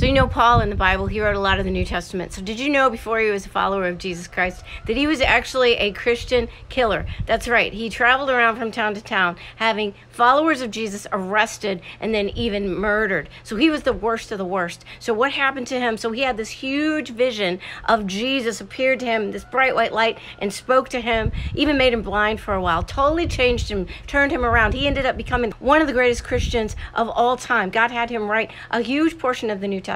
So you know Paul in the Bible, he wrote a lot of the New Testament. So did you know before he was a follower of Jesus Christ that he was actually a Christian killer? That's right. He traveled around from town to town having followers of Jesus arrested and then even murdered. So he was the worst of the worst. So what happened to him? So he had this huge vision of Jesus appeared to him, this bright white light, and spoke to him, even made him blind for a while, totally changed him, turned him around. He ended up becoming one of the greatest Christians of all time. God had him write a huge portion of the New Testament.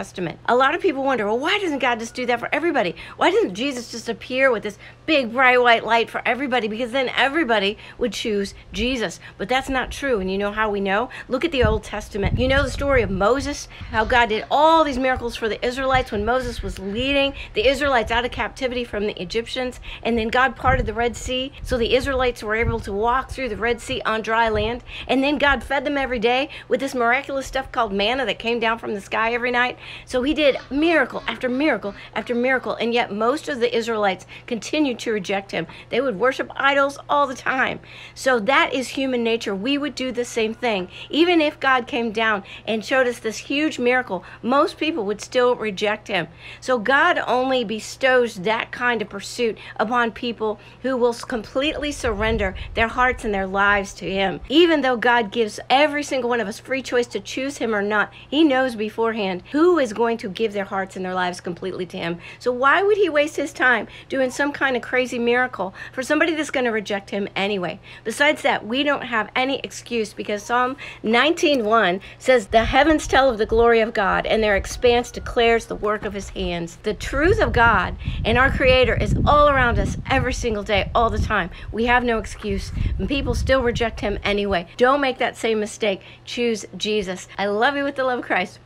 A lot of people wonder, well, why doesn't God just do that for everybody? Why doesn't Jesus just appear with this big bright white light for everybody? Because then everybody would choose Jesus. But that's not true. And you know how we know? Look at the Old Testament. You know the story of Moses, how God did all these miracles for the Israelites when Moses was leading the Israelites out of captivity from the Egyptians. And then God parted the Red Sea so the Israelites were able to walk through the Red Sea on dry land. And then God fed them every day with this miraculous stuff called manna that came down from the sky every night. So he did miracle after miracle after miracle, and yet most of the Israelites continued to reject him. They would worship idols all the time. So that is human nature. We would do the same thing. Even if God came down and showed us this huge miracle, most people would still reject him. So God only bestows that kind of pursuit upon people who will completely surrender their hearts and their lives to him. Even though God gives every single one of us free choice to choose him or not, he knows beforehand who is going to give their hearts and their lives completely to him. So why would he waste his time doing some kind of crazy miracle for somebody that's going to reject him anyway? Besides that, we don't have any excuse, because Psalm 19:1 says, "The heavens tell of the glory of God, and their expanse declares the work of his hands." The truth of God and our Creator is all around us every single day, all the time. We have no excuse, and people still reject him anyway. Don't make that same mistake. Choose Jesus. I love you with the love of Christ.